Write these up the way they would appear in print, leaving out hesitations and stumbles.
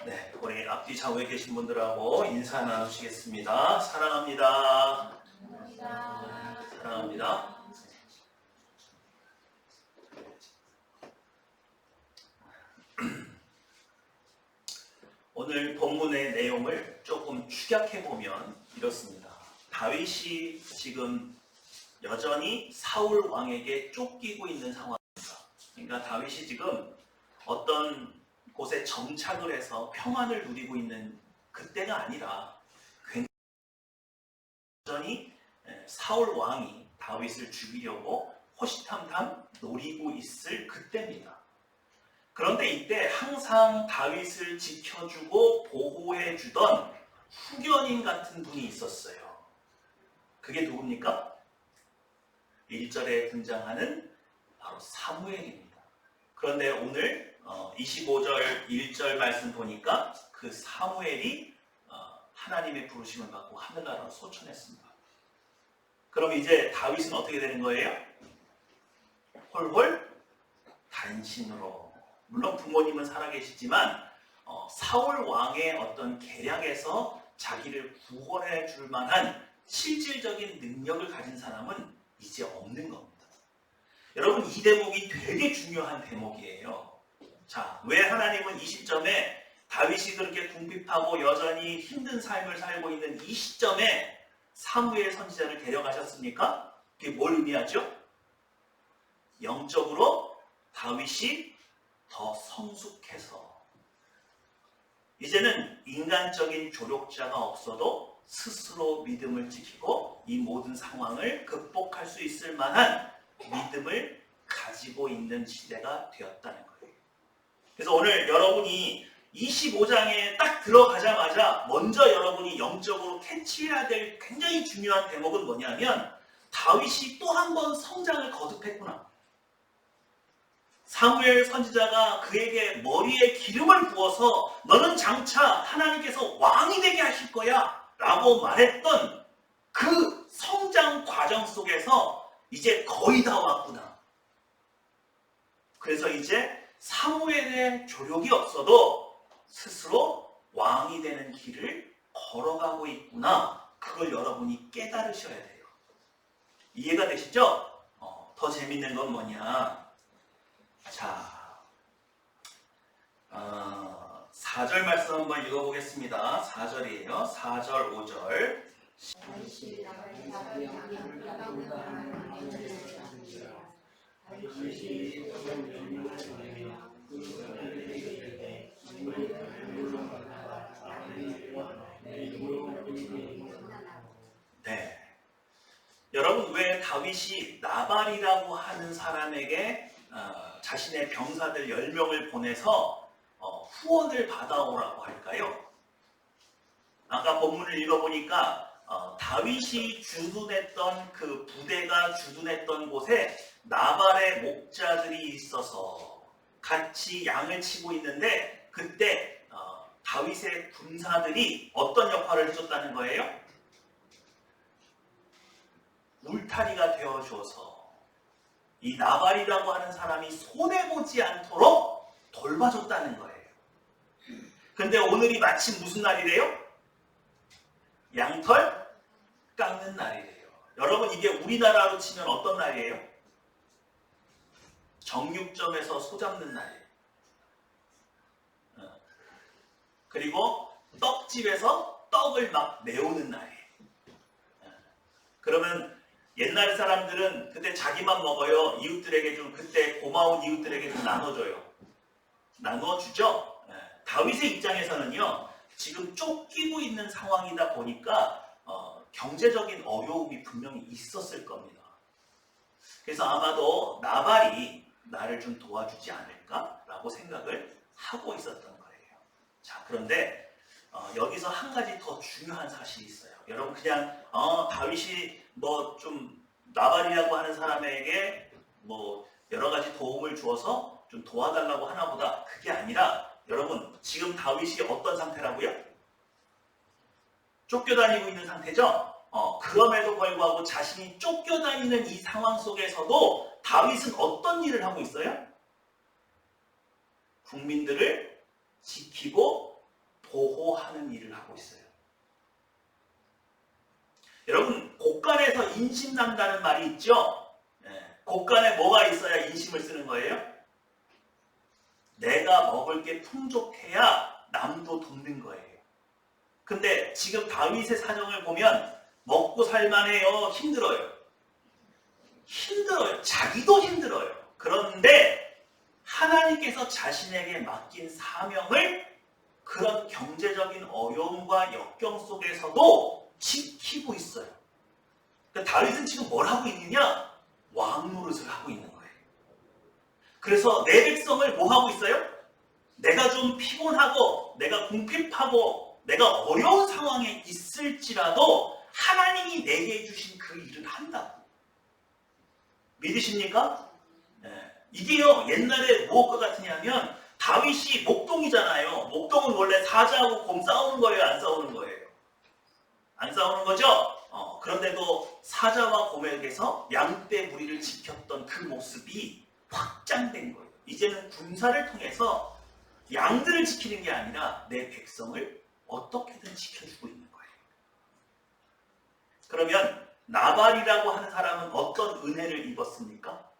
네, 우리 앞뒤 좌우에 계신 분들하고 인사 나누시겠습니다. 사랑합니다. 사랑합니다. 오늘 본문의 내용을 조금 축약해보면 이렇습니다. 다윗이 지금 여전히 사울 왕에게 쫓기고 있는 상황입니다. 그러니까 다윗이 지금 어떤 곳에 정착을 해서 평안을 누리고 있는 그때가 아니라 여전히 사울 왕이 다윗을 죽이려고 호시탐탐 노리고 있을 그때입니다. 그런데 이때 항상 다윗을 지켜주고 보호해주던 후견인 같은 분이 있었어요. 그게 누굽니까? 1절에 등장하는 바로 사무엘입니다. 그런데 오늘 25절 1절 말씀 보니까 그 사무엘이 하나님의 부르심을 받고 하늘나라로 소천했습니다. 그럼 이제 다윗은 어떻게 되는 거예요? 홀홀 단신으로. 물론 부모님은 살아계시지만 사울 왕의 어떤 계략에서 자기를 구원해 줄 만한 실질적인 능력을 가진 사람은 이제 없는 겁니다. 여러분, 이 대목이 되게 중요한 대목이에요. 자, 왜 하나님은 이 시점에 다윗이 그렇게 궁핍하고 여전히 힘든 삶을 살고 있는 이 시점에 사무엘 선지자를 데려가셨습니까? 그게 뭘 의미하죠? 영적으로 다윗이 더 성숙해서 이제는 인간적인 조력자가 없어도 스스로 믿음을 지키고 이 모든 상황을 극복할 수 있을 만한 믿음을 가지고 있는 시대가 되었다는 거예요. 그래서 오늘 여러분이 25장에 딱 들어가자마자 먼저 여러분이 영적으로 캐치해야 될 굉장히 중요한 대목은 뭐냐면 다윗이 또 한 번 성장을 거듭했구나. 사무엘 선지자가 그에게 머리에 기름을 부어서 너는 장차 하나님께서 왕이 되게 하실 거야 라고 말했던 그 성장 과정 속에서 이제 거의 다 왔구나. 그래서 이제 사무엘의 조력이 없어도 스스로 왕이 되는 길을 걸어가고 있구나. 그걸 여러분이 깨달으셔야 돼요. 이해가 되시죠? 더 재밌는 건 뭐냐? 자, 4절 말씀 한번 읽어보겠습니다. 4절이에요. 4절, 5절. 네. 여러분, 왜 다윗이 나발이라고 하는 사람에게 자신의 병사들 10명을 보내서 후원을 받아오라고 할까요? 아까 본문을 읽어보니까 다윗이 주둔했던 그 부대가 주둔했던 곳에 나발의 목자들이 있어서 같이 양을 치고 있는데 그때 다윗의 군사들이 어떤 역할을 해줬다는 거예요? 울타리가 되어줘서 이 나발이라고 하는 사람이 손해보지 않도록 돌봐줬다는 거예요. 근데 오늘이 마침 무슨 날이래요? 양털 깎는 날이래요. 여러분, 이게 우리나라로 치면 어떤 날이에요? 정육점에서 소 잡는 날이에요. 그리고 떡집에서 떡을 막 내오는 날이에요. 그러면 옛날 사람들은 그때 자기만 먹어요? 이웃들에게 좀, 그때 고마운 이웃들에게 좀 나눠줘요? 나눠주죠? 다윗의 입장에서는요, 지금 쫓기고 있는 상황이다 보니까 경제적인 어려움이 분명히 있었을 겁니다. 그래서 아마도 나발이 나를 좀 도와주지 않을까라고 생각을 하고 있었던 거예요. 자, 그런데 여기서 한 가지 더 중요한 사실이 있어요. 여러분, 그냥 다윗이 뭐 좀 나발이라고 하는 사람에게 뭐 여러 가지 도움을 주어서 좀 도와달라고 하나보다 그게 아니라, 여러분, 지금 다윗이 어떤 상태라고요? 쫓겨다니고 있는 상태죠? 그럼에도 불구하고 자신이 쫓겨다니는 이 상황 속에서도 다윗은 어떤 일을 하고 있어요? 국민들을 지키고 보호하는 일을 하고 있어요. 여러분, 곳간에서 인심 난다는 말이 있죠? 곳간에 뭐가 있어야 인심을 쓰는 거예요? 내가 먹을 게 풍족해야 남도 돕는 거예요. 근데 지금 다윗의 사정을 보면 먹고 살만해요? 힘들어요? 힘들어요. 자기도 힘들어요. 그런데 하나님께서 자신에게 맡긴 사명을 그런 경제적인 어려움과 역경 속에서도 지키고 있어요. 그러니까 다윗은 지금 뭘 하고 있느냐? 왕 노릇을 하고 있는 거예요. 그래서 내 백성을 뭐 하고 있어요? 내가 좀 피곤하고 내가 궁핍하고 내가 어려운 상황에 있을지라도 하나님이 내게 해주신 그 일을 한다고. 믿으십니까? 이게요, 옛날에 무엇과 같으냐면 다윗이 목동이잖아요. 목동은 원래 사자하고 곰 싸우는 거예요? 안 싸우는 거예요? 안 싸우는 거죠? 그런데도 사자와 곰에게서 양떼 무리를 지켰던 그 모습이 확장된 거예요. 이제는 군사를 통해서 양들을 지키는 게 아니라 내 백성을 어떻게든 지켜주고 있는 거예요. 그러면 나발이라고 하는 사람은 어떤 은혜를 입었습니까?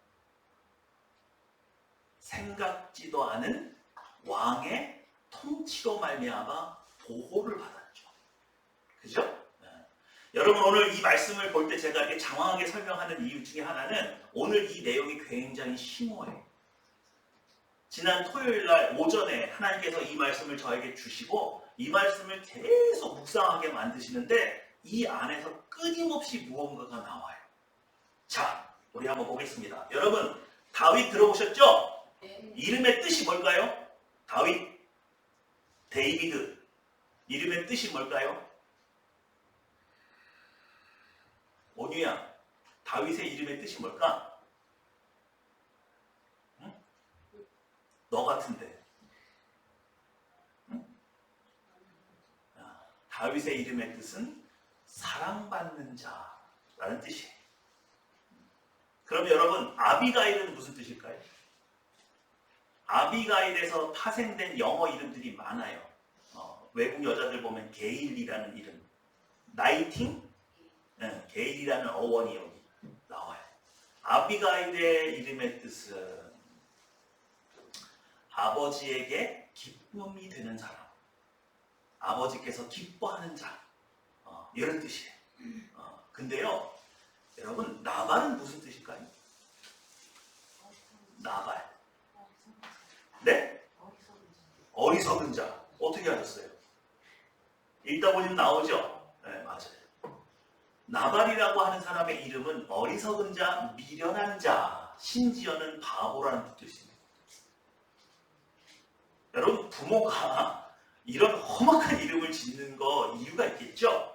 생각지도 않은 왕의 통치로 말미암아 보호를 받았죠. 그죠? 여러분, 오늘 이 말씀을 볼 때 제가 이렇게 장황하게 설명하는 이유 중에 하나는 오늘 이 내용이 굉장히 심오해요. 지난 토요일 날 오전에 하나님께서 이 말씀을 저에게 주시고 이 말씀을 계속 묵상하게 만드시는데 이 안에서 끊임없이 무언가가 나와요. 자, 우리 한번 보겠습니다. 여러분, 다윗 들어보셨죠? 이름의 뜻이 뭘까요? 다윗, 데이비드. 이름의 뜻이 뭘까요? 온유야, 다윗의 이름의 뜻이 뭘까? 응? 너 같은데. 응? 다윗의 이름의 뜻은 사랑받는 자라는 뜻이에요. 그럼 여러분, 아비가일은 무슨 뜻일까요? 아비가일에서 파생된 영어 이름들이 많아요. 외국 여자들 보면 게일이라는 이름, 나이팅, 게일이라는 어원이 여기 나와요. 아비가일의 이름의 뜻은 아버지에게 기쁨이 되는 사람, 아버지께서 기뻐하는 자, 이런 뜻이에요. 근데요, 여러분, 나발은 무슨 뜻일까요? 나발. 네? 어리석은 자. 어떻게 하셨어요? 읽다 보시면 나오죠? 네, 맞아요. 나발이라고 하는 사람의 이름은 어리석은 자, 미련한 자, 심지어는 바보라는 뜻도 있습니다. 여러분, 부모가 이런 험악한 이름을 짓는 거 이유가 있겠죠?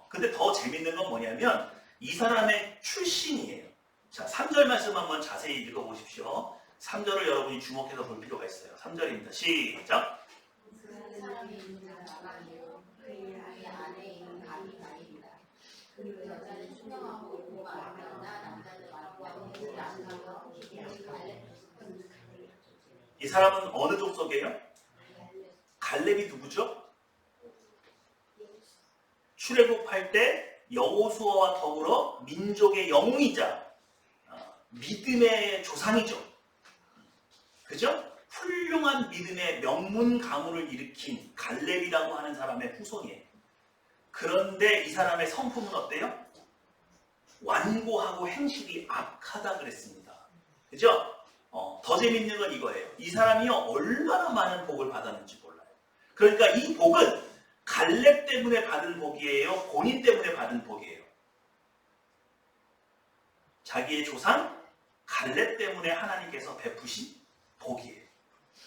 근데 더 재밌는 건 뭐냐면 이 사람의 출신이에요. 자, 3절 말씀 한번 자세히 읽어보십시오. 3절을 여러분이 주목해서 볼 필요가 있어요. 3절입니다. 시작! 그 사람이 있는 나발이요 그의 아내 있는 아비가일이다. 그 여자는 순정하고 고가 아름다우나 남자는 마르고 행실이 아름다워 이 사람은 어느 족속이에요? 갈렙이 누구죠? 출애굽할 때 여호수아와 더불어 민족의 영웅이자 믿음의 조상이죠. 그죠? 훌륭한 믿음의 명문 가문을 일으킨 갈렙이라고 하는 사람의 후손이에요. 그런데 이 사람의 성품은 어때요? 완고하고 행실이 악하다 그랬습니다. 그죠? 더 재밌는 건 이거예요. 이 사람이 얼마나 많은 복을 받았는지 몰라요. 그러니까 이 복은 갈렙 때문에 받은 복이에요? 본인 때문에 받은 복이에요? 자기의 조상 갈렙 때문에 하나님께서 베푸신 복이에요.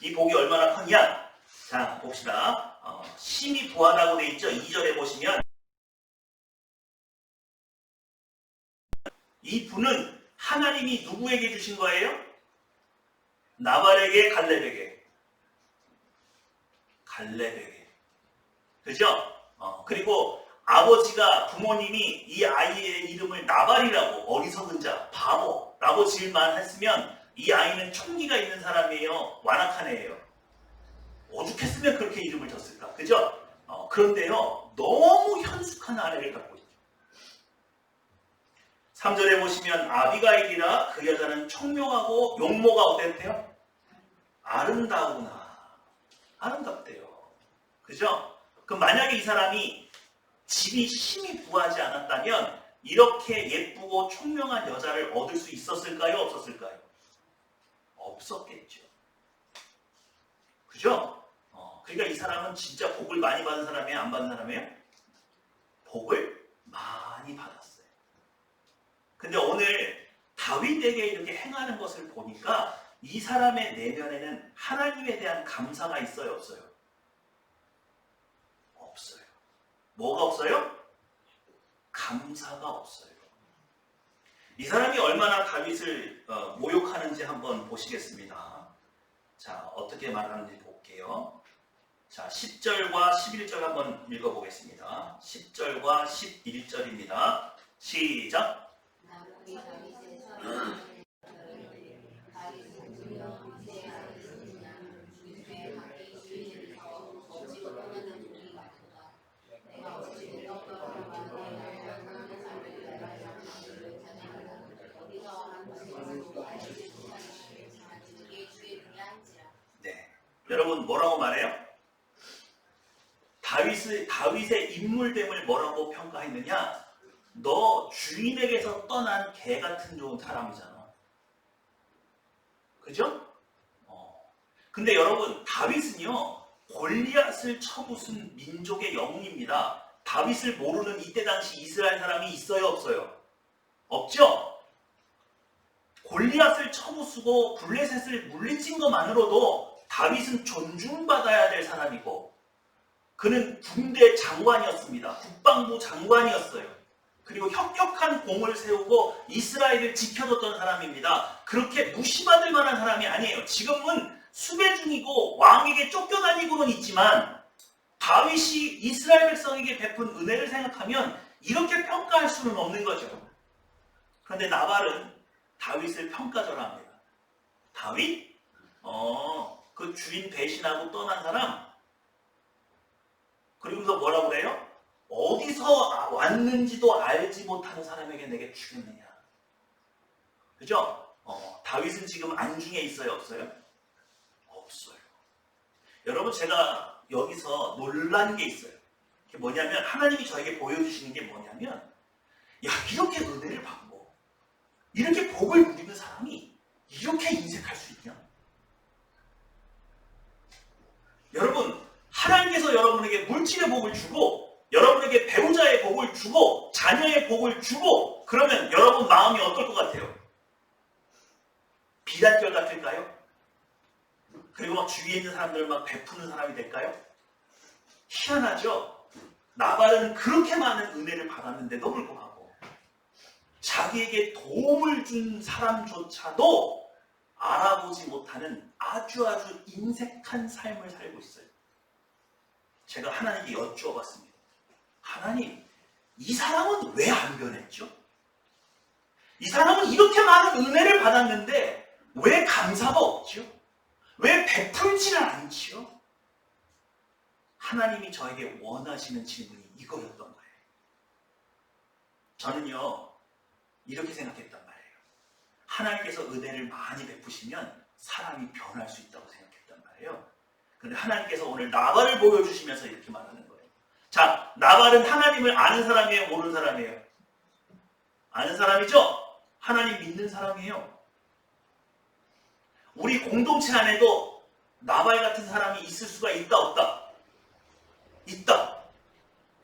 이 복이 얼마나 크냐? 자, 봅시다. 심히 부하다고 돼 있죠? 2절에 보시면 이 부는 하나님이 누구에게 주신 거예요? 나발에게, 갈렙에게. 갈렙에게. 그죠? 그리고 아버지가, 부모님이 이 아이의 이름을 나발이라고, 어리석은 자, 바보라고 지을만 했으면 이 아이는 총기가 있는 사람이에요? 완악한 애예요? 오죽했을까요? 했으면 그렇게 이름을 졌을까? 그죠? 그런데요, 너무 현숙한 아내를 갖고 있죠. 3절에 보시면 아비가일이라 그 여자는 청명하고 용모가 어땠대요? 아름다우나. 아름답대요. 그죠? 그럼 만약에 이 사람이 집이 힘이 부하지 않았다면 이렇게 예쁘고 총명한 여자를 얻을 수 있었을까요? 없었을까요? 없었겠죠. 그죠? 그러니까 이 사람은 진짜 복을 많이 받은 사람이에요? 안 받은 사람이에요? 복을 많이 받았어요. 근데 오늘 다윗에게 이렇게 행하는 것을 보니까 이 사람의 내면에는 하나님에 대한 감사가 있어요? 없어요? 없어요. 뭐가 없어요? 감사가 없어요. 이 사람이 얼마나 다윗을 모욕하는지 한번 보시겠습니다. 자, 어떻게 말하는지 볼게요. 자, 10절과 11절 한번 읽어보겠습니다. 10절과 11절입니다. 시작! 네, 여러분 뭐라고 말해요? 다윗의 인물됨을 뭐라고 평가했느냐? 너 주인에게서 떠난 개 같은 좋은 사람이잖아. 그죠? 근데 여러분 다윗은요 골리앗을 쳐부순 민족의 영웅입니다. 다윗을 모르는 이때 당시 이스라엘 사람이 있어요? 없어요? 없죠? 골리앗을 쳐부수고 블레셋을 물리친 것만으로도 다윗은 존중받아야 될 사람이고 그는 군대 장관이었습니다. 국방부 장관이었어요. 그리고 혁혁한 공을 세우고 이스라엘을 지켜줬던 사람입니다. 그렇게 무시받을 만한 사람이 아니에요. 지금은 수배 중이고 왕에게 쫓겨다니고는 있지만 다윗이 이스라엘 백성에게 베푼 은혜를 생각하면 이렇게 평가할 수는 없는 거죠. 그런데 나발은 다윗을 평가절하합니다. 다윗? 그 주인 배신하고 떠난 사람? 그리고서 뭐라고 그래요? 어디서 왔는지도 알지 못하는 사람에게 내게 주겠느냐. 그죠? 다윗은 지금 안중에 있어요? 없어요? 없어요. 여러분 제가 여기서 놀란 게 있어요. 그게 뭐냐면 하나님이 저에게 보여주시는 게 뭐냐면 야 이렇게 은혜를 받고 이렇게 복을 누리는 사람이 이렇게 인색할 수 있냐? 여러분 하나님께서 여러분에게 물질의 복을 주고 여러분에게 배우자의 복을 주고 자녀의 복을 주고 그러면 여러분 마음이 어떨 것 같아요? 비단결 같을까요? 그리고 막 주위에 있는 사람들을 막 베푸는 사람이 될까요? 희한하죠? 나발은 그렇게 많은 은혜를 받았는데도 불구하고 자기에게 도움을 준 사람조차도 알아보지 못하는 아주 인색한 삶을 살고 있어요. 제가 하나님께 여쭈어봤습니다. 하나님, 이 사람은 왜 안 변했죠? 이 사람은 이렇게 많은 은혜를 받았는데 왜 감사가 없죠? 왜 베풀지는 않지요? 하나님이 저에게 원하시는 질문이 이거였던 거예요. 저는요 이렇게 생각했단 말이에요. 하나님께서 은혜를 많이 베푸시면 사람이 변할 수 있다고 생각했단 말이에요. 그런데 하나님께서 오늘 나발을 보여주시면서 이렇게 말하는 거예요. 자, 나발은 하나님을 아는 사람이에요? 모르는 사람이에요? 아는 사람이죠? 하나님 믿는 사람이에요. 우리 공동체 안에도 나발 같은 사람이 있을 수가 있다 없다? 있다.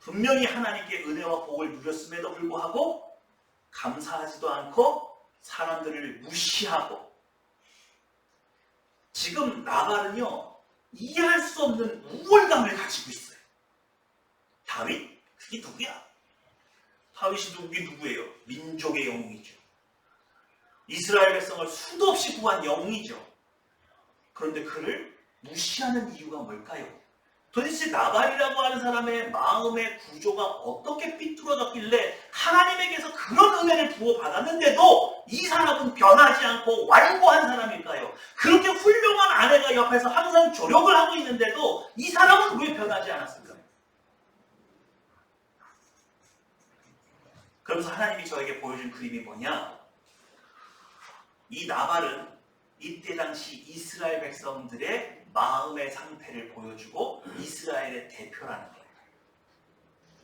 분명히 하나님께 은혜와 복을 누렸음에도 불구하고 감사하지도 않고 사람들을 무시하고 지금 나발은요 이해할 수 없는 우월감을 가지고 있어요. 다윗? 그게 누구야? 다윗이 누구예요? 민족의 영웅이죠. 이스라엘 백성을 수도 없이 구한 영웅이죠. 그런데 그를 무시하는 이유가 뭘까요? 도대체 나발이라고 하는 사람의 마음의 구조가 어떻게 삐뚤어졌길래 하나님에게서 그런 은혜를 부어받았는데도 이 사람은 변하지 않고 완고한 사람일까요? 그렇게 훌륭한 아내가 옆에서 항상 조력을 하고 있는데도 이 사람은 왜 변하지 않았을까요? 그러면서 하나님이 저에게 보여준 그림이 뭐냐? 이 나발은 이때 당시 이스라엘 백성들의 마음의 상태를 보여주고 이스라엘의 대표라는 거예요.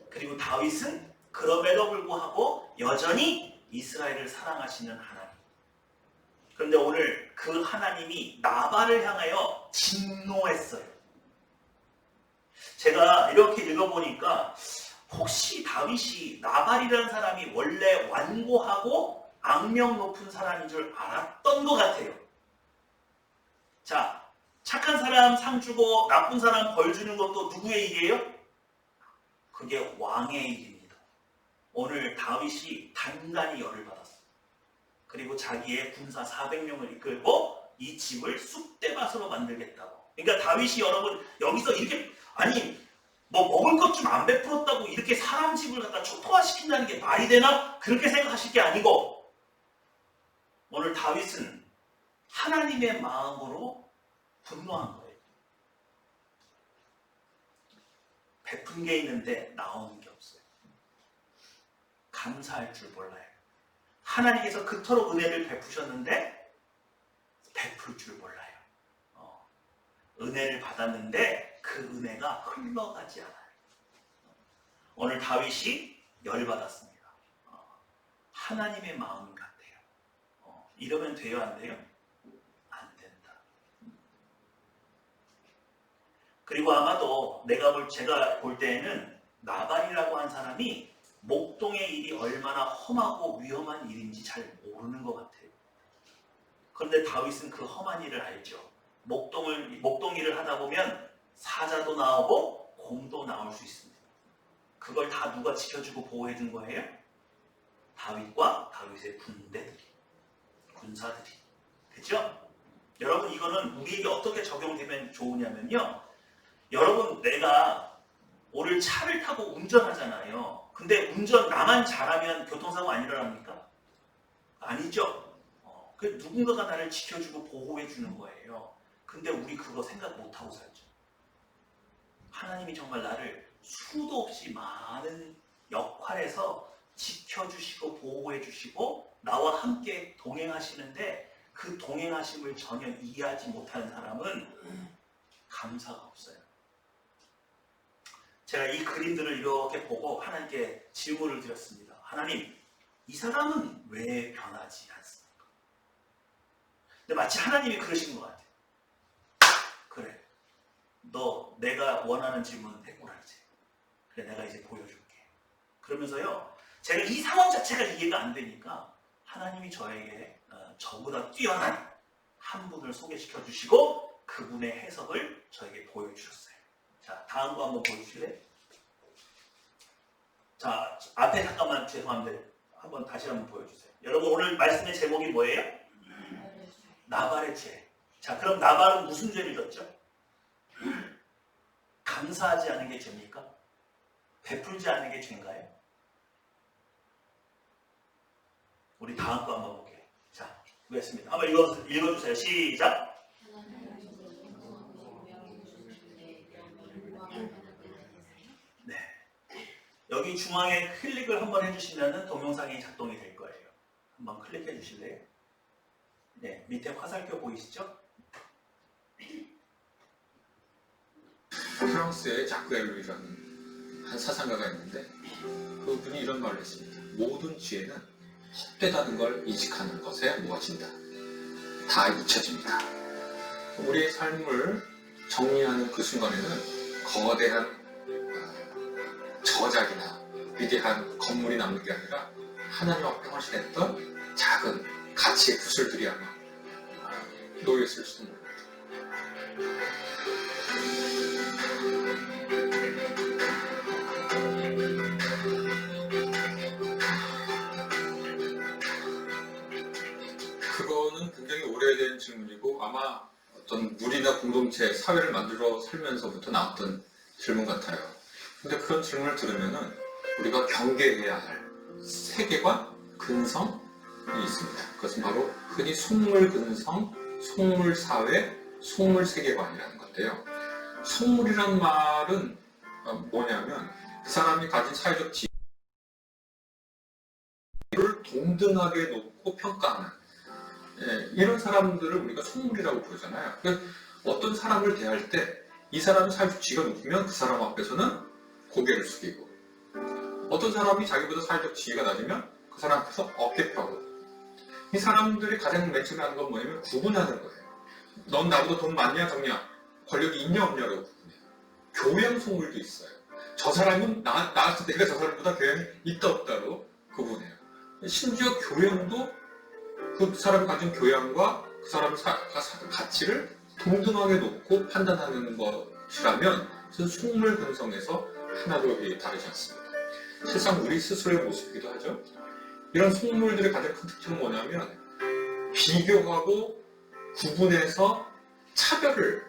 그리고 다윗은 그럼에도 불구하고 여전히 이스라엘을 사랑하시는 하나님. 그런데 오늘 그 하나님이 나발을 향하여 진노했어요. 제가 이렇게 읽어보니까 혹시 다윗이 나발이라는 사람이 원래 완고하고 악명 높은 사람인 줄 알았던 것 같아요. 자, 착한 사람 상 주고 나쁜 사람 벌 주는 것도 누구의 일이에요? 그게 왕의 일입니다. 오늘 다윗이 단단히 열을 받았어요. 그리고 자기의 군사 400명을 이끌고 이 집을 쑥대밭으로 만들겠다고. 그러니까 다윗이 여러분 여기서 이렇게 뭐 먹을 것 좀 안 베풀었다고 이렇게 사람 집을 갖다 초토화시킨다는 게 말이 되나? 그렇게 생각하실 게 아니고 오늘 다윗은 하나님의 마음으로 분노한 거예요. 베푼 게 있는데 나오는 게 없어요. 감사할 줄 몰라요. 하나님께서 그토록 은혜를 베푸셨는데 베풀 줄 몰라요. 은혜를 받았는데 그 은혜가 흘러가지 않아요. 오늘 다윗이 열받았습니다. 하나님의 마음 같아요. 이러면 돼요, 안 돼요? 안 된다. 그리고 아마도 제가 볼 때에는 나발이라고 한 사람이 목동의 일이 얼마나 험하고 위험한 일인지 잘 모르는 것 같아요. 그런데 다윗은 그 험한 일을 알죠. 목동 일을 하다 보면 사자도 나오고 곰도 나올 수 있습니다. 그걸 다 누가 지켜주고 보호해 준 거예요? 다윗과 다윗의 군사들이. 그죠? 여러분 이거는 우리에게 어떻게 적용되면 좋으냐면요. 여러분 내가 오늘 차를 타고 운전하잖아요. 근데 운전 나만 잘하면 교통사고 안 일어납니까? 아니죠. 그 누군가가 나를 지켜주고 보호해 주는 거예요. 근데 우리 그거 생각 못하고 살죠. 하나님이 정말 나를 수도 없이 많은 역할에서 지켜주시고 보호해 주시고 나와 함께 동행하시는데 그 동행하심을 전혀 이해하지 못하는 사람은 감사가 없어요. 제가 이 그림들을 이렇게 보고 하나님께 질문을 드렸습니다. 하나님, 이 사람은 왜 변하지 않습니까? 근데 마치 하나님이 그러신 것 같아요. 그래, 너 내가 원하는 질문은 해꾸라지. 그래, 내가 이제 보여줄게. 그러면서요, 제가 이 상황 자체가 이해가 안 되니까 하나님이 저에게 저보다 뛰어난 한 분을 소개시켜 주시고 그분의 해석을 저에게 보여주셨어요. 자, 다음 거 한번 보여주실래요? 자, 앞에 잠깐만 죄송한데 다시 한번 보여주세요. 여러분 오늘 말씀의 제목이 뭐예요? 나발의 죄. 자, 그럼 나발은 무슨 죄를 졌죠? 감사하지 않은 게 죄입니까? 베풀지 않은 게 죄인가요? 우리 다음 거 한번 볼게요. 자, 보겠습니다. 한번 읽어주세요. 시작. 네. 여기 중앙에 클릭을 한번 해주시면 동영상이 작동이 될 거예요. 한번 클릭해 주실래요? 네, 밑에 화살표 보이시죠? 프랑스의 자크 엘루이라는 한 사상가가 있는데 그분이 이런 말을 했습니다. 모든 지혜는 헛되다는 걸 인식하는 것에 모아진다. 다 잊혀집니다. 우리의 삶을 정리하는 그 순간에는 거대한 저작이나 위대한 건물이 남는 게 아니라 하나님 앞에 헌신했던 작은 가치의 구슬들이 아마 놓여있을지도 모릅니다. 그거는 굉장히 오래된 질문이고 아마 어떤 무리나 공동체, 사회를 만들어 살면서부터 나왔던 질문 같아요. 근데 그런 질문을 들으면은 우리가 경계해야 할 세계관, 근성이 있습니다. 그것은 바로 흔히 속물근성, 속물사회, 속물세계관이라는 건데요. 속물이란 말은 뭐냐면 그 사람이 가진 사회적 지위를 동등하게 놓고 평가하는 이런 사람들을 우리가 속물이라고 부르잖아요. 그러니까 어떤 사람을 대할 때 이 사람이 사회적 지위가 높으면 그 사람 앞에서는 고개를 숙이고, 어떤 사람이 자기보다 사회적 지위가 낮으면 그 사람 앞에서 어깨 펴고, 이 사람들이 가장 맨 처음에 하는 건 뭐냐면 구분하는 거예요. 넌 나보다 돈 많냐 적냐, 권력이 있냐 없냐라고 구분해요. 교양 속물도 있어요. 저 사람은 내가 저 사람보다 교양이 있다 없다로 구분해요. 심지어 교양도 그 사람이 가진 교양과 그 사람의 가치를 동등하게 놓고 판단하는 것이라면 그것은 속물근성에서 하나도 다르지 않습니다. 실상 우리 스스로의 모습이기도 하죠. 이런 속물들의 가장 큰 특징은 뭐냐면 비교하고 구분해서 차별을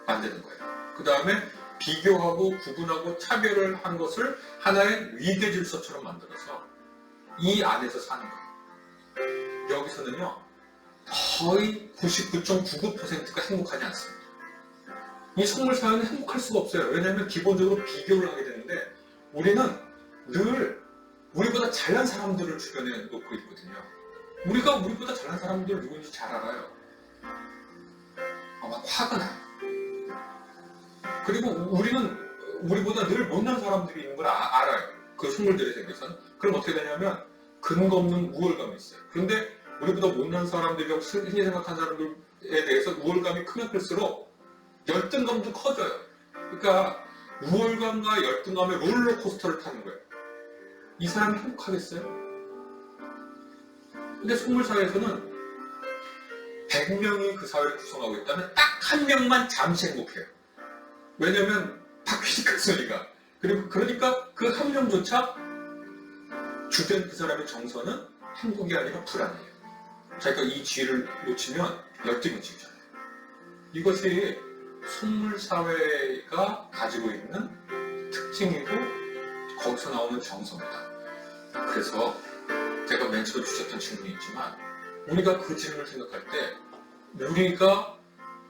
만드는 거예요. 그 다음에 비교하고 구분하고 차별을 한 것을 하나의 위계 질서처럼 만들어서 이 안에서 사는 거예요. 여기서는요 거의 99.99%가 행복하지 않습니다. 이 속물사회는 행복할 수가 없어요. 왜냐하면 기본적으로 비교를 하게 되는데 우리는 늘 우리보다 잘난 사람들을 주변에 놓고 있거든요. 우리가 우리보다 잘난 사람들 누구인지 잘 알아요. 아마 화가 나요. 그리고 우리는 우리보다 늘 못난 사람들이 있는 걸 알아요. 그 속물들에 대해서는. 그럼 어떻게 되냐면 근거 없는 우월감이 있어요. 그런데 우리보다 못난 사람들이라고 흔히 생각한 사람들에 대해서 우월감이 크면 클수록 열등감도 커져요. 그러니까 우월감과 열등감의 롤러코스터를 타는 거예요. 이 사람이 행복하겠어요? 근데 속물사회에서는 100명이 그 사회를 구성하고 있다면 딱 한 명만 잠시 행복해요. 왜냐면 바뀌니까 순위가. 그리고 그러니까 그 한 명조차 주된 그 사람의 정서는 행복이 아니라 불안이에요. 자기가 이 지위를 놓치면 열등을 지잖아요. 이것이 속물사회가 가지고 있는 특징이고 거기서 나오는 정서입니다. 그래서 제가 맨 처음에 주셨던 질문이 있지만 우리가 그 질문을 생각할 때 우리가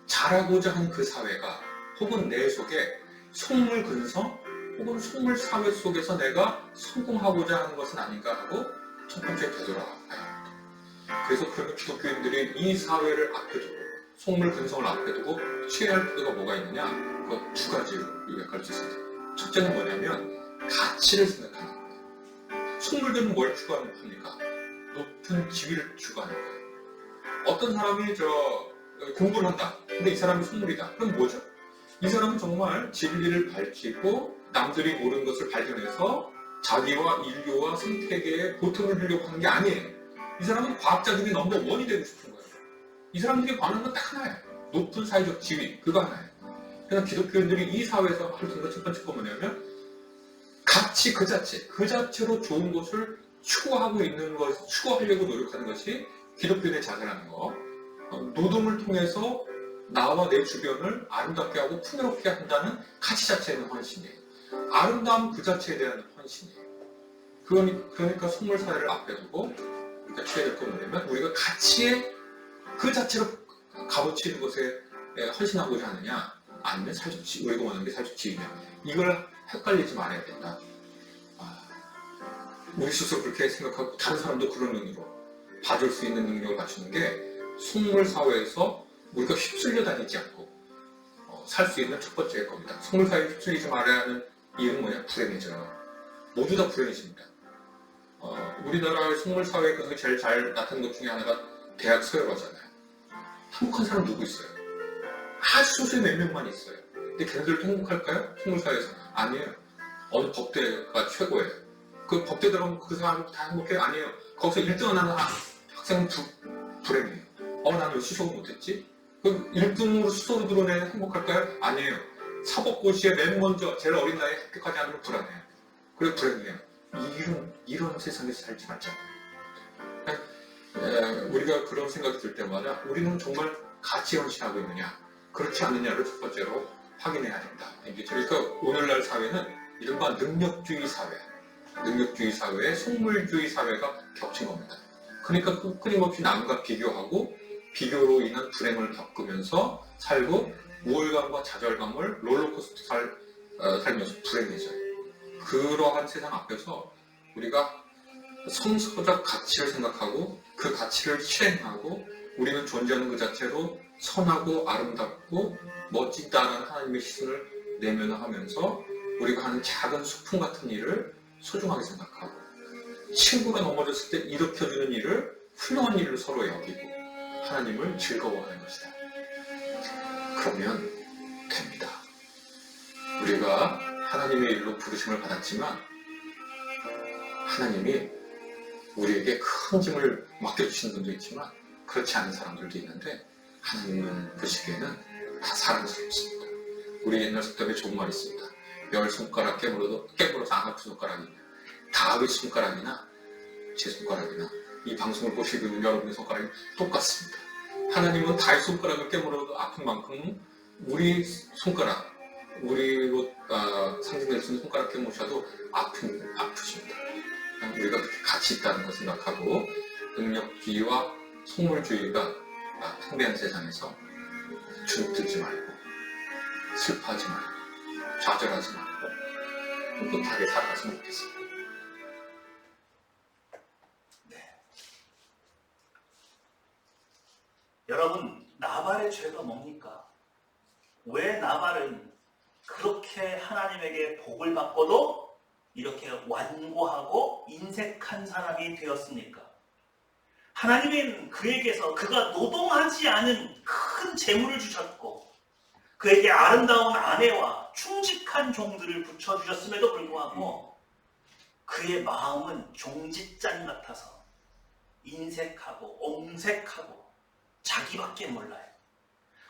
잘하고자 하는 그 사회가 혹은 내 속에 속물근성 혹은 속물사회 속에서 내가 성공하고자 하는 것은 아닌가 하고 첫 번째 되돌아봐야 합니다. 그래서 그러면 기독교인들이 이 사회를 앞에 두고 속물근성을 앞에 두고 취해야 할 태도가 뭐가 있느냐? 그 두 가지로 요약할 수 있습니다. 첫째는 뭐냐면 가치를 생각하는 거예요. 속물들은 뭘 추구하는 겁니까? 높은 지위를 추구하는 거예요. 어떤 사람이 공부를 한다. 근데 이 사람이 속물이다. 그럼 뭐죠? 이 사람은 정말 진리를 밝히고 남들이 모르는 것을 발견해서 자기와 인류와 생태계에 보탬을 주려고 하는 게 아니에요. 이 사람은 과학자 중에 넘버원이 되고 싶은 거예요. 이 사람들이 관한 건 딱 하나예요. 높은 사회적 지위, 그거 하나예요. 그래서 기독교인들이 이 사회에서 할 수 있는 첫 번째 건 뭐냐면 가치 그 자체로 좋은 것을 추구하고 있는 것, 추구하려고 노력하는 것이 기독교인의 자세라는 거. 노동을 통해서 나와 내 주변을 아름답게 하고 풍요롭게 한다는 가치 자체는 헌신이에요. 아름다움 그 자체에 대한 헌신이에요. 그러니까 속물사회를 앞에 두고 우리가 취해야 될 건 뭐냐면 우리가 가치에 그 자체로 값어치는 것에 헌신하고자 하느냐 아니면 우리가 원하는 게 사회적 지위냐 이걸 헷갈리지 말아야 된다. 우리 스스로 그렇게 생각하고 다른 사람도 그런 눈으로 봐줄 수 있는 능력을 갖추는 게 속물사회에서 우리가 휩쓸려 다니지 않고 살 수 있는 첫 번째 겁니다. 속물사회에 휩쓸리지 말아야 하는 이유는 뭐냐? 불행이죠. 모두 다 불행이십니다. 우리나라의 속물사회에서 제일 잘 나타나는 것 중에 하나가 대학 서열화잖아요. 행복한 사람 누구 있어요? 아주 소수의 몇 명만 있어요. 근데 걔네들도 행복할까요? 속물사회에서? 아니에요. 어느 법대가 최고예요. 그 법대 들어가면 그 사람 다 행복해요? 아니에요. 거기서 1등을 하는 학생은 불행해요. 나는 왜 수석을 못했지? 그럼 1등으로 수석으로 들어오면 행복할까요? 아니에요. 사법고시에 맨 먼저 제일 어린 나이에 합격하지 않으면 불안해요. 그래 불행해요. 이런 세상에서 살지 말자. 우리가 그런 생각이 들 때마다 우리는 정말 가치 헌신하고 있느냐 그렇지 않느냐를 첫 번째로 확인해야 된다. 그러니까 오늘날 사회는 이른바 능력주의 사회에 속물주의 사회가 겹친 겁니다. 그러니까 끊임없이 남과 비교하고 비교로 인한 불행을 겪으면서 살고 우월감과 좌절감을 롤러코스터 살면서 불행해져요. 그러한 세상 앞에서 우리가 성서적 가치를 생각하고 그 가치를 실행하고 우리는 존재하는 그 자체로 선하고 아름답고 멋지다라는 하나님의 시선을 내면하면서 우리가 하는 작은 소풍 같은 일을 소중하게 생각하고 친구가 넘어졌을 때 일으켜주는 일을 훌륭한 일을 서로 여기고 하나님을 즐거워하는 것이다. 그러면 됩니다. 우리가 하나님의 일로 부르심을 받았지만 하나님이 우리에게 큰 짐을 맡겨주시는 분도 있지만 그렇지 않은 사람들도 있는데 하나님은 보시기에는 다 사랑스럽습니다. 우리 옛날 속담에 좋은 말이 있습니다. 열 손가락 깨물어도 안 아픈 손가락이냐, 다윗 손가락이나 제 손가락이나 이 방송을 보시고 있는 여러분의 손가락이 똑같습니다. 하나님은 다윗 손가락을 깨물어도 아픈 만큼 우리 손가락, 우리로 상징될 수 있는 손가락 깨무셔도 아프십니다. 우리가 그렇게 가치 있다는 걸 생각하고 능력주의와 속물주의가 팽배한 세상에서 주눅들지 말고 슬퍼하지 말고 좌절하지 말고 꿋꿋하게 살아갔으면 좋겠습니다. 여러분, 나발의 죄가 뭡니까? 왜 나발은 그렇게 하나님에게 복을 받고도 이렇게 완고하고 인색한 사람이 되었습니까? 하나님은 그에게서 그가 노동하지 않은 큰 재물을 주셨고 그에게 아름다운 아내와 충직한 종들을 붙여주셨음에도 불구하고 그의 마음은 종짓잔 같아서 인색하고 엄색하고 자기밖에 몰라요.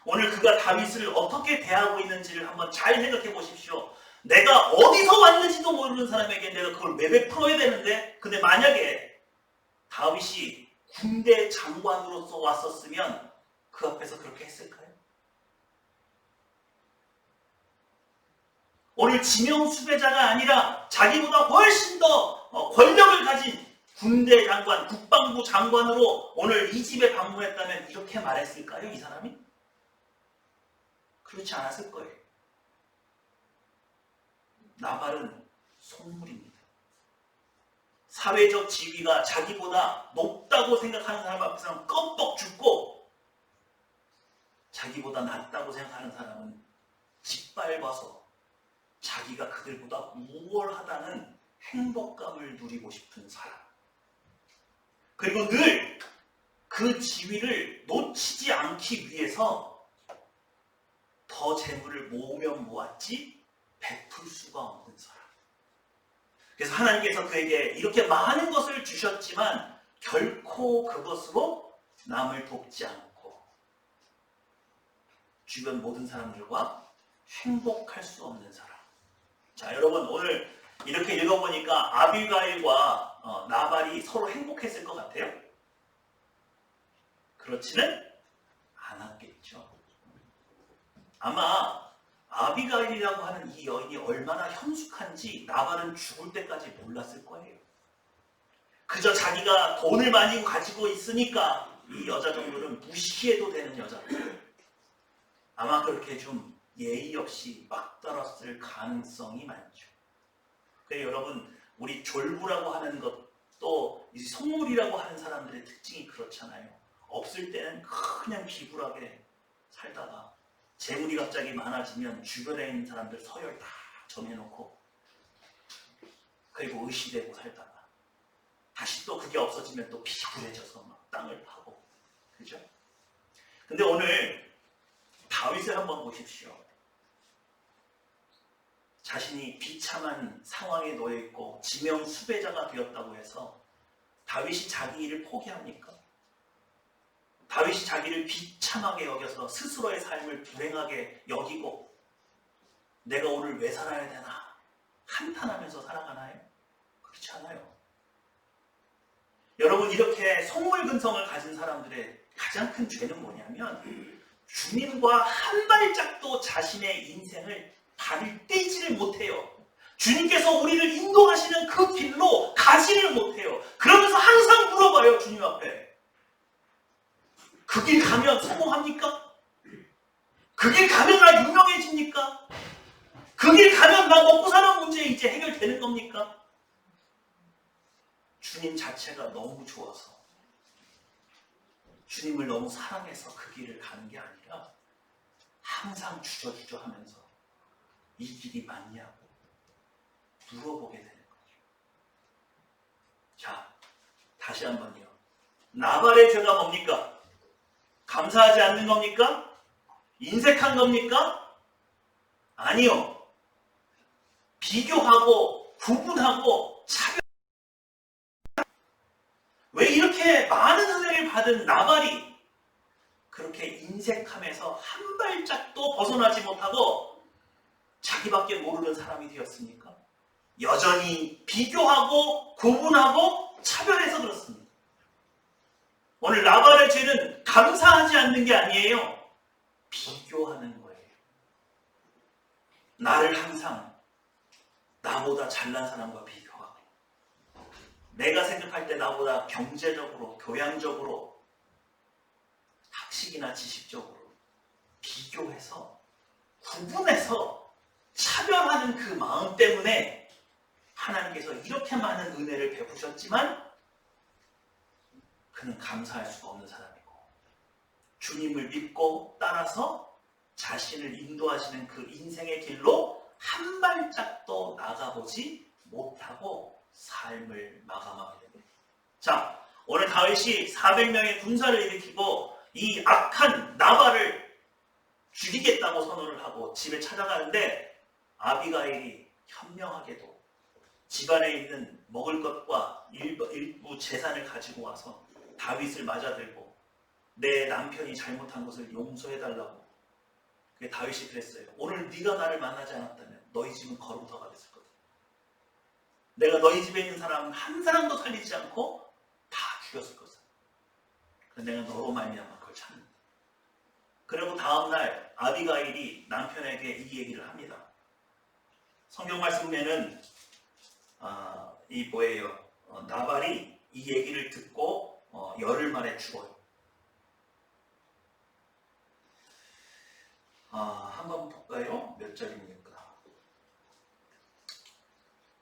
오늘 그가 다윗을 어떻게 대하고 있는지를 한번 잘 생각해 보십시오. 내가 어디서 왔는지도 모르는 사람에게 내가 그걸 매매 풀어야 되는데, 근데 만약에 다윗이 군대 장관으로서 왔었으면 그 앞에서 그렇게 했을까요? 오늘 지명수배자가 아니라 자기보다 훨씬 더 권력을 가진 군대 장관, 국방부 장관으로 오늘 이 집에 방문했다면 이렇게 말했을까요? 이 사람이? 그렇지 않았을 거예요. 나발은 속물입니다. 사회적 지위가 자기보다 높다고 생각하는 사람 앞에서는 껌뻑 죽고 자기보다 낮다고 생각하는 사람은 짓밟아서 자기가 그들보다 우월하다는 행복감을 누리고 싶은 사람. 그리고 늘 그 지위를 놓치지 않기 위해서 더 재물을 모으면 모았지 베풀 수가 없는 사람. 그래서 하나님께서 그에게 이렇게 많은 것을 주셨지만 결코 그것으로 남을 돕지 않고 주변 모든 사람들과 행복할 수 없는 사람. 자, 여러분 오늘 이렇게 읽어보니까 아비가일과 나발이 서로 행복했을 것 같아요? 그렇지는 않았겠죠. 아마 아비가일이라고 하는 이 여인이 얼마나 현숙한지 나발은 죽을 때까지 몰랐을 거예요. 그저 자기가 돈을 많이 가지고 있으니까 이 여자 정도는 무시해도 되는 여자들. 아마 그렇게 좀 예의 없이 막 떨었을 가능성이 많죠. 그래서 여러분, 우리 졸부라고 하는 것도 이 속물이라고 하는 사람들의 특징이 그렇잖아요. 없을 때는 그냥 기불하게 살다가 재물이 갑자기 많아지면 주변에 있는 사람들 서열 다 정해놓고 그리고 의시되고 살다가 다시 또 그게 없어지면 또 비굴해져서 막 땅을 파고, 그죠? 근데 오늘 다윗을 한번 보십시오. 자신이 비참한 상황에 놓여있고 지명 수배자가 되었다고 해서 다윗이 자기 일을 포기합니까? 다윗이 자기를 비참하게 여겨서 스스로의 삶을 불행하게 여기고 내가 오늘 왜 살아야 되나 한탄하면서 살아가나요? 그렇지 않아요. 여러분, 이렇게 속물근성을 가진 사람들의 가장 큰 죄는 뭐냐면 주님과 한 발짝도 자신의 인생을 발을 떼지를 못해요. 주님께서 우리를 인도하시는 그 길로 가지를 못해요. 그러면서 항상 물어봐요, 주님 앞에. 그 길 가면 성공합니까? 그 길 가면 나 유명해집니까? 그 길 가면 나 먹고 사는 문제 이제 해결되는 겁니까? 주님 자체가 너무 좋아서, 주님을 너무 사랑해서 그 길을 가는 게 아니라 항상 주저주저 하면서 이 길이 맞냐고 물어보게 되는 거죠. 자, 다시 한번요. 나발의 죄가 뭡니까? 감사하지 않는 겁니까? 인색한 겁니까? 아니요. 비교하고 구분하고 차별. 왜 이렇게 많은 은혜를 받은 나발이 그렇게 인색함에서 한 발짝도 벗어나지 못하고 자기밖에 모르는 사람이 되었습니까? 여전히 비교하고 구분하고 차별해서 그렇습니다. 오늘 나발의 죄는 감사하지 않는 게 아니에요. 비교하는 거예요. 나를 항상 나보다 잘난 사람과 비교하고, 내가 생각할 때 나보다 경제적으로, 교양적으로, 학식이나 지식적으로 비교해서, 구분해서 차별하는 그 마음 때문에 하나님께서 이렇게 많은 은혜를 베푸셨지만 그는 감사할 수가 없는 사람이고, 주님을 믿고 따라서 자신을 인도하시는 그 인생의 길로 한 발짝도 나가보지 못하고 삶을 마감하게 됩니다. 자, 오늘 다윗이 400명의 군사를 일으키고 이 악한 나발을 죽이겠다고 선언을 하고 집에 찾아가는데, 아비가일이 현명하게도 집안에 있는 먹을 것과 일부 재산을 가지고 와서 다윗을 맞아들고 내 남편이 잘못한 것을 용서해달라고. 다윗이 그랬어요. 오늘 네가 나를 만나지 않았다면 너희 집은 거름터가 됐을 거다. 내가 너희 집에 있는 사람 한 사람도 살리지 않고 다 죽였을 것이다. 내가 너로 말미암아 그걸 찾는다. 그리고 다음날 아비가일이 남편에게 이 얘기를 합니다. 성경 말씀에는 이 뭐예요? 나발이 이 얘기를 듣고 열흘 만에 죽어요. 한번 볼까요? 몇 절입니까?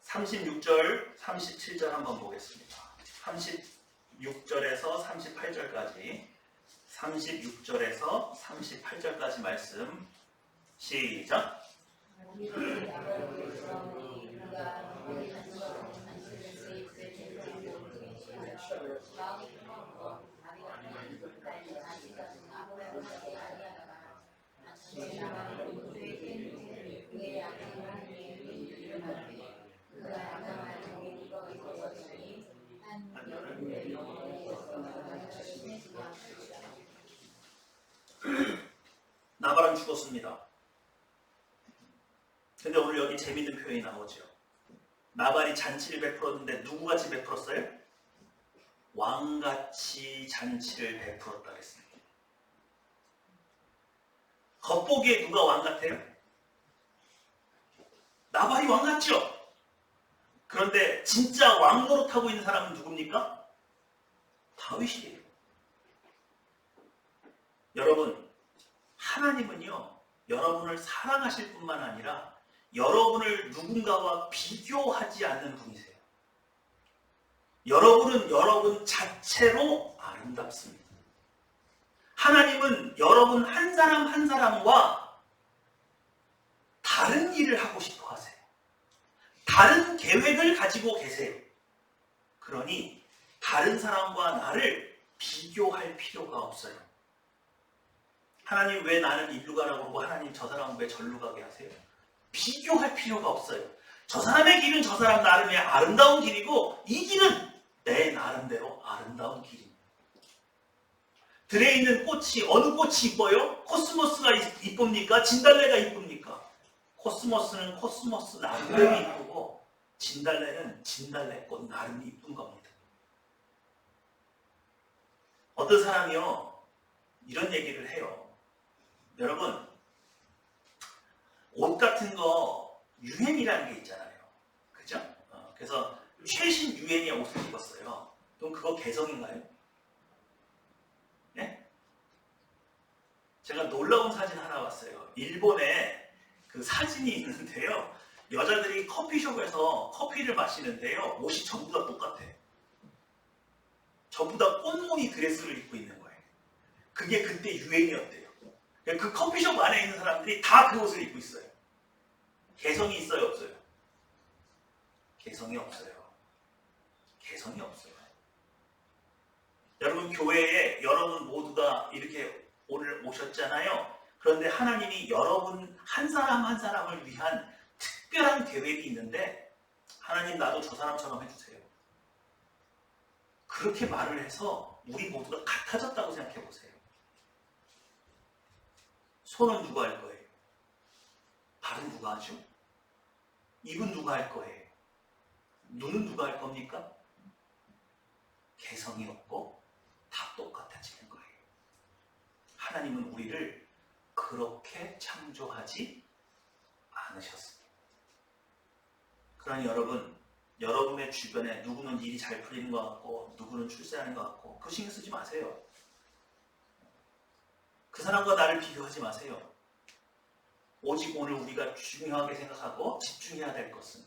36절, 37절 한번 보겠습니다. 36절에서 38절까지, 36절에서 38절까지 말씀 시작. 나발은 죽었습니다. 근데 오늘 여기 재밌는 표현이 나오죠. 나발이 잔치를 베풀었는데 누구같이 베풀었어요? 왕같이 잔치를 베풀었다 그랬습니다. 겉보기에 누가 왕 같아요? 나발이 왕 같죠? 그런데 진짜 왕 노릇하고 있는 사람은 누굽니까? 다윗이에요. 여러분, 하나님은요, 여러분을 사랑하실 뿐만 아니라 여러분을 누군가와 비교하지 않는 분이세요. 여러분은 여러분 자체로 아름답습니다. 하나님은 여러분 한 사람 한 사람과 다른 일을 하고 싶어 하세요. 다른 계획을 가지고 계세요. 그러니 다른 사람과 나를 비교할 필요가 없어요. 하나님 왜 나는 일로 가라고 그러고 하나님 저 사람은 왜 절로 가게 하세요? 비교할 필요가 없어요. 저 사람의 길은 저 사람 나름의 아름다운 길이고 이 길은 내 나름대로 아름다운 길입니다. 들에 있는 꽃이 어느 꽃이 이뻐요? 코스모스가 이쁩니까? 진달래가 이쁩니까? 코스모스는 코스모스 나름대로 이쁘고 진달래는 진달래꽃 나름 이쁜 겁니다. 어떤 사람이요 이런 얘기를 해요. 여러분, 옷 같은 거 유행이라는 게 있잖아요. 그죠? 그래서 최신 유행의 옷을 입었어요. 그럼 그거 개성인가요? 네? 제가 놀라운 사진 하나 봤어요. 일본에 그 사진이 있는데요. 여자들이 커피숍에서 커피를 마시는데요. 옷이 전부 다 똑같아. 전부 다 꽃무늬 드레스를 입고 있는 거예요. 그게 그때 유행이었대요. 그 커피숍 안에 있는 사람들이 다 그 옷을 입고 있어요. 개성이 있어요, 없어요? 개성이 없어요. 개성이 없어요. 여러분, 교회에 여러분 모두가 이렇게 오늘 오셨잖아요. 그런데 하나님이 여러분 한 사람 한 사람을 위한 특별한 계획이 있는데, 하나님 나도 저 사람처럼 해주세요. 그렇게 말을 해서 우리 모두가 같아졌다고 생각해 보세요. 손은 누가 할 거예요? 발은 누가 하죠? 입은 누가 할 거예요? 눈은 누가 할 겁니까? 개성이 없고 다 똑같아지는 거예요. 하나님은 우리를 그렇게 창조하지 않으셨습니다. 그러니 여러분, 여러분의 주변에 누구는 일이 잘 풀리는 것 같고 누구는 출세하는 것 같고 그거 신경 쓰지 마세요. 그 사람과 나를 비교하지 마세요. 오직 오늘 우리가 중요하게 생각하고 집중해야 될 것은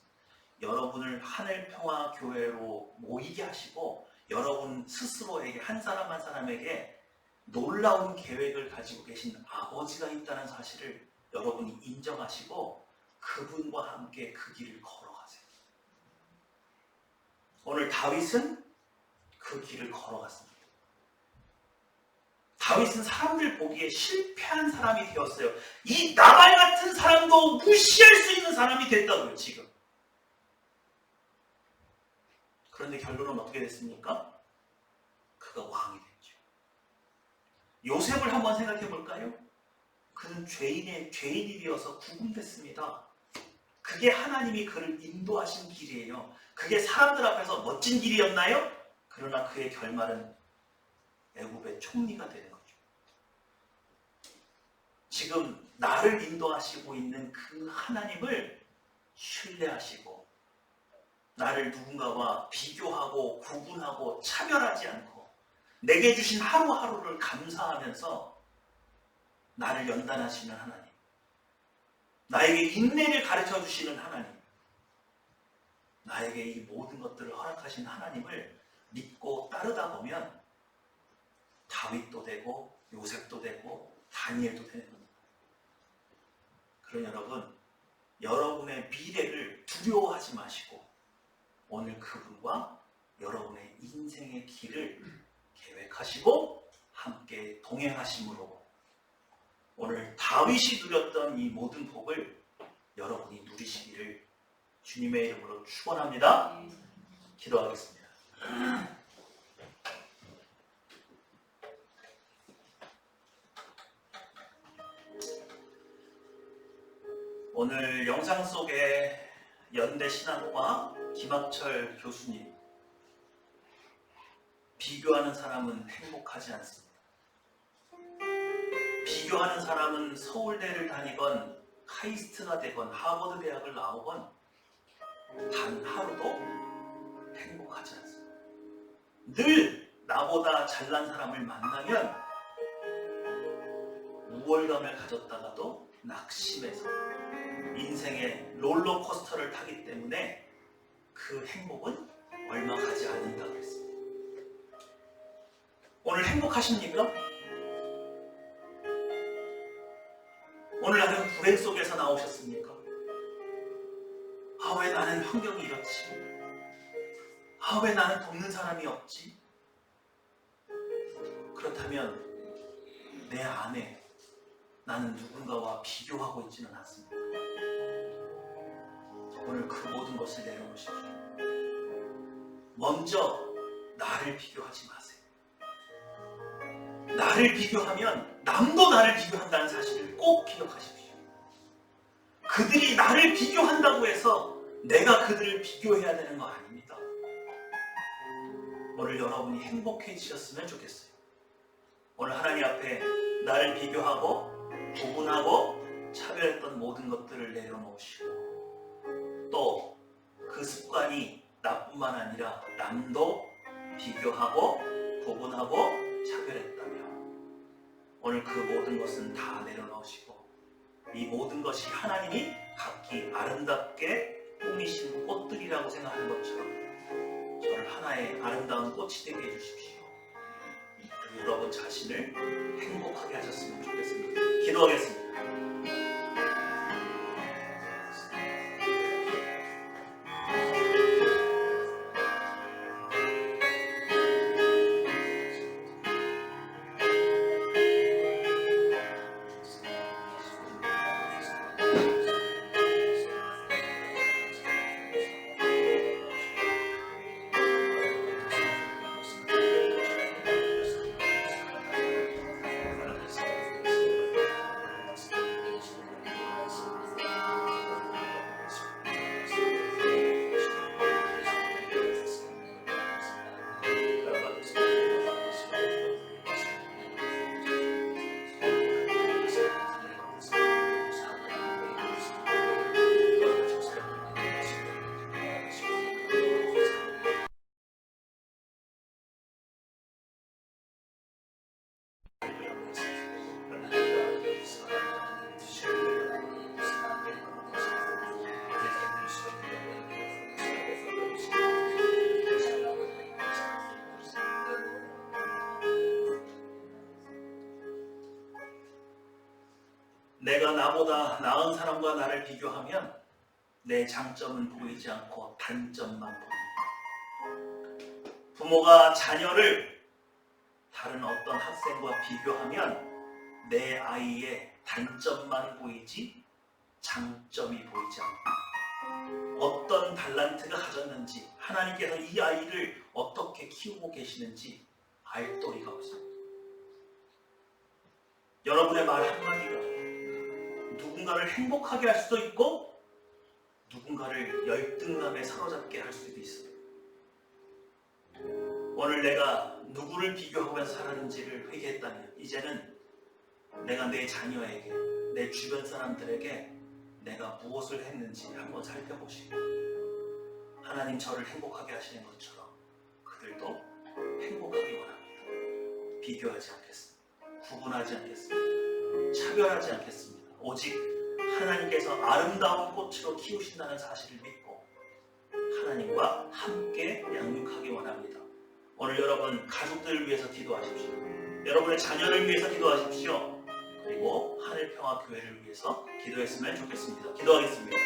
여러분을 하늘평화교회로 모이게 하시고 여러분 스스로에게 한 사람 한 사람에게 놀라운 계획을 가지고 계신 아버지가 있다는 사실을 여러분이 인정하시고 그분과 함께 그 길을 걸어가세요. 오늘 다윗은 그 길을 걸어갔습니다. 다윗은 사람들 보기에 실패한 사람이 되었어요. 이 나발 같은 사람도 무시할 수 있는 사람이 됐다고요, 지금. 그런데 결론은 어떻게 됐습니까? 그가 왕이 됐죠. 요셉을 한번 생각해 볼까요? 그는 죄인이 되어서 구금됐습니다. 그게 하나님이 그를 인도하신 길이에요. 그게 사람들 앞에서 멋진 길이었나요? 그러나 그의 결말은 애굽의 총리가 되는 거죠. 지금 나를 인도하시고 있는 그 하나님을 신뢰하시고 나를 누군가와 비교하고 구분하고 차별하지 않고 내게 주신 하루하루를 감사하면서 나를 연단하시는 하나님, 나에게 인내를 가르쳐 주시는 하나님, 나에게 이 모든 것들을 허락하신 하나님을 믿고 따르다 보면 다윗도 되고 요셉도 되고 다니엘도 되는 겁니다. 그러니 여러분, 여러분의 미래를 두려워하지 마시고 오늘 그분과 여러분의 인생의 길을 계획하시고 함께 동행하심으로 오늘 다윗이 누렸던 이 모든 복을 여러분이 누리시기를 주님의 이름으로 축원합니다. 기도하겠습니다. 오늘 영상 속에 연대신학과 김학철 교수님, 비교하는 사람은 행복하지 않습니다. 비교하는 사람은 서울대를 다니건 카이스트가 되건 하버드 대학을 나오건 단 하루도 행복하지 않습니다. 늘 나보다 잘난 사람을 만나면 우월감을 가졌다가도 낙심해서 인생의 롤러코스터를 타기 때문에 그 행복은 얼마 가지 않는다고 했습니다. 오늘 행복하십니까? 오늘 나는 불행 속에서 나오셨습니까? 아, 왜 나는 환경이 이렇지? 아, 왜 나는 돕는 사람이 없지? 그렇다면 내 안에 나는 누군가와 비교하고 있지는 않습니다. 오늘 그 모든 것을 내려놓으십시오. 먼저 나를 비교하지 마세요. 나를 비교하면 남도 나를 비교한다는 사실을 꼭 기억하십시오. 그들이 나를 비교한다고 해서 내가 그들을 비교해야 되는 거 아닙니다. 오늘 여러분이 행복해지셨으면 좋겠어요. 오늘 하나님 앞에 나를 비교하고 구분하고 차별했던 모든 것들을 내려놓으시고 또 그 습관이 나뿐만 아니라 남도 비교하고 구분하고 차별했다면 오늘 그 모든 것은 다 내려놓으시고 이 모든 것이 하나님이 각기 아름답게 꾸미신 꽃들이라고 생각하는 것처럼 저를 하나의 아름다운 꽃이 되게 해주십시오. 여러분 자신을 행복하게 하셨으면 좋겠습니다. 기도하겠습니다. 내가 나보다 나은 사람과 나를 비교하면 내 장점은 보이지 않고 단점만 보입니다. 부모가 자녀를 다른 어떤 학생과 비교하면 내 아이의 단점만 보이지 장점이 보이지 않고 어떤 달란트가 가졌는지 하나님께서 이 아이를 어떻게 키우고 계시는지 알 도리가 없습니다. 여러분의 말 한마디가 누군가를 행복하게 할 수도 있고 누군가를 열등감에 사로잡게 할 수도 있어요. 오늘 내가 누구를 비교하면서 살았는지를 회개했다면 이제는 내가 내 자녀에게 내 주변 사람들에게 내가 무엇을 했는지 한번 살펴보시고 하나님 저를 행복하게 하시는 것처럼 그들도 행복하기 원합니다. 비교하지 않겠습니다. 구분하지 않겠습니다. 차별하지 않겠습니다. 오직 하나님께서 아름다운 꽃으로 키우신다는 사실을 믿고 하나님과 함께 양육하기 원합니다. 오늘 여러분 가족들을 위해서 기도하십시오. 여러분의 자녀를 위해서 기도하십시오. 그리고 하늘평화교회를 위해서 기도했으면 좋겠습니다. 기도하겠습니다.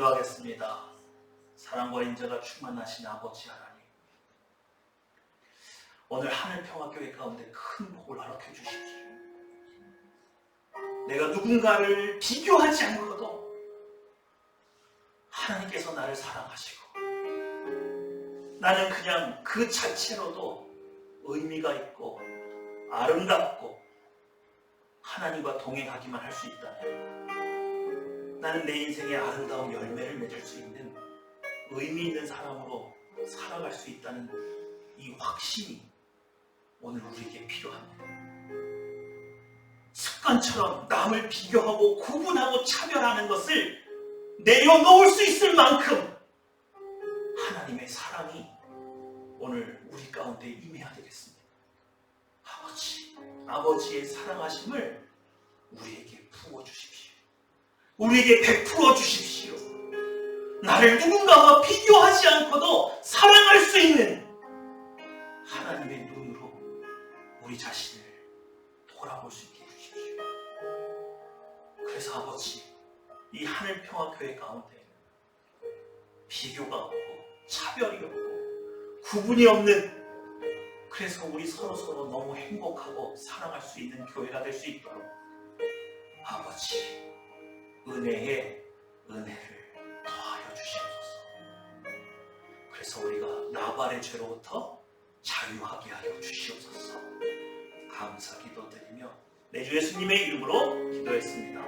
기도하겠습니다. 사랑과 인자가 충만하신 아버지 하나님, 오늘 하늘평화교회 가운데 큰 복을 허락해 주십시오. 내가 누군가를 비교하지 않고도 하나님께서 나를 사랑하시고 나는 그냥 그 자체로도 의미가 있고 아름답고 하나님과 동행하기만 할 수 있다면 나는 내 인생의 아름다운 열매를 맺을 수 있는 의미 있는 사람으로 살아갈 수 있다는 이 확신이 오늘 우리에게 필요합니다. 습관처럼 남을 비교하고 구분하고 차별하는 것을 내려놓을 수 있을 만큼 우리 가운데 임해야 되겠습니다. 아버지의 사랑하심을 우리에게 부어주십시오. 우리에게 베풀어 주십시오. 나를 누군가와 비교하지 않고도 사랑할 수 있는 하나님의 눈으로 우리 자신을 돌아볼 수 있게 해주십시오. 그래서 아버지, 이 하늘평화교회 가운데 비교가 없고 차별이 없고 구분이 없는, 그래서 우리 서로서로 너무 행복하고 사랑할 수 있는 교회가 될 수 있도록 아버지, 은혜에 은혜를 더하여 주시옵소서. 그래서 우리가 나발의 죄로부터 자유하게 하여 주시옵소서. 감사 기도드리며 내 주 예수님의 이름으로 기도했습니다.